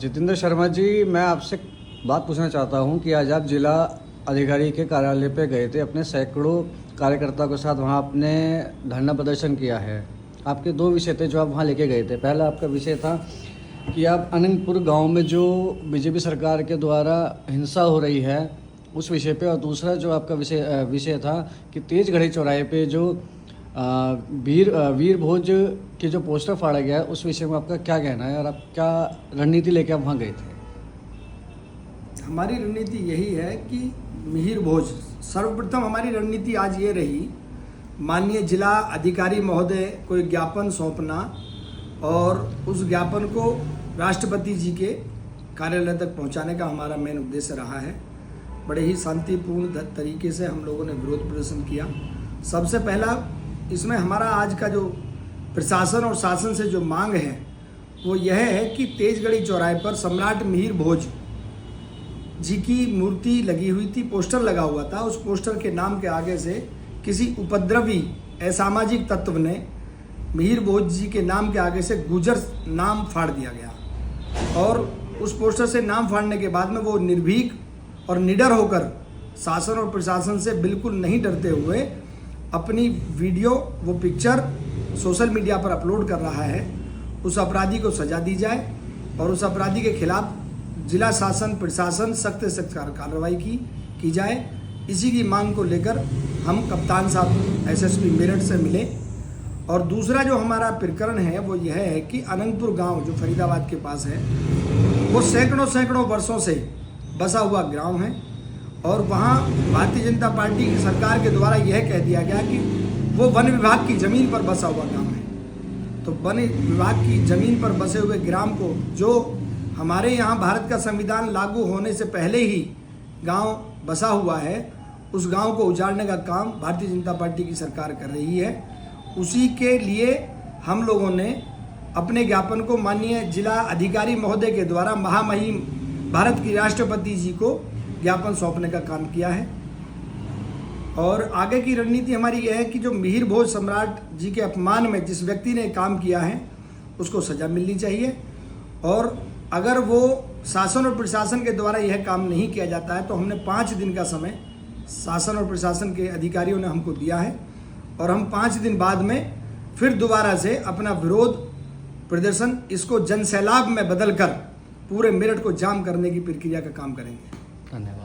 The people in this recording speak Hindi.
जितेंद्र शर्मा जी, मैं आपसे बात पूछना चाहता हूं कि आज आप जिला अधिकारी के कार्यालय पे गए थे, अपने सैकड़ों कार्यकर्ताओं के साथ वहां आपने धरना प्रदर्शन किया है। आपके दो विषय थे जो आप वहां लेके गए थे। पहला आपका विषय था कि आप अनंतपुर गांव में जो बीजेपी सरकार के द्वारा हिंसा हो रही है उस विषय पे, और दूसरा जो आपका विषय था कि तेजगढ़ी चौराहे पे जो वीर भोज के जो पोस्टर फाड़ा गया है उस विषय में आपका क्या कहना है और आप क्या रणनीति लेके आप वहाँ गए थे? हमारी रणनीति यही है कि मिहिर भोज, सर्वप्रथम हमारी रणनीति आज ये रही, माननीय जिला अधिकारी महोदय को एक ज्ञापन सौंपना और उस ज्ञापन को राष्ट्रपति जी के कार्यालय तक पहुंचाने का हमारा मेन उद्देश्य रहा है। बड़े ही शांतिपूर्ण तरीके से हम लोगों ने विरोध प्रदर्शन किया। सबसे पहला इसमें हमारा आज का जो प्रशासन और शासन से जो मांग है वो यह है कि तेजगढ़ी चौराहे पर सम्राट मिहिर भोज जी की मूर्ति लगी हुई थी, पोस्टर लगा हुआ था। उस पोस्टर के नाम के आगे से किसी उपद्रवी असामाजिक तत्व ने मिहिर भोज जी के नाम के आगे से गुजर नाम फाड़ दिया गया और उस पोस्टर से नाम फाड़ने के बाद में वो निर्भीक और निडर होकर शासन और प्रशासन से बिल्कुल नहीं डरते हुए अपनी वीडियो, वो पिक्चर सोशल मीडिया पर अपलोड कर रहा है। उस अपराधी को सजा दी जाए और उस अपराधी के खिलाफ जिला शासन प्रशासन सख्त से सख्त कार्रवाई की जाए। इसी की मांग को लेकर हम कप्तान साहब एसएसपी मेरठ से मिले। और दूसरा जो हमारा प्रकरण है वो यह है कि अनंतपुर गांव जो फरीदाबाद के पास है वो सैकड़ों वर्षों से बसा हुआ गांव है और वहाँ भारतीय जनता पार्टी की सरकार के द्वारा यह कह दिया गया कि वो वन विभाग की ज़मीन पर बसा हुआ गांव है। तो वन विभाग की ज़मीन पर बसे हुए ग्राम को, जो हमारे यहाँ भारत का संविधान लागू होने से पहले ही गांव बसा हुआ है, उस गांव को उजाड़ने का काम भारतीय जनता पार्टी की सरकार कर रही है। उसी के लिए हम लोगों ने अपने ज्ञापन को माननीय जिला अधिकारी महोदय के द्वारा महामहिम भारत की राष्ट्रपति जी को ज्ञापन सौंपने का काम किया है। और आगे की रणनीति हमारी यह है कि जो मिहिर भोज सम्राट जी के अपमान में जिस व्यक्ति ने काम किया है उसको सजा मिलनी चाहिए, और अगर वो शासन और प्रशासन के द्वारा यह काम नहीं किया जाता है तो हमने 5 दिन का समय शासन और प्रशासन के अधिकारियों ने हमको दिया है और हम 5 दिन बाद में फिर दोबारा से अपना विरोध प्रदर्शन, इसको जनसैलाब में बदलकर पूरे मेरठ को जाम करने की प्रक्रिया का काम करेंगे। धन्यवाद।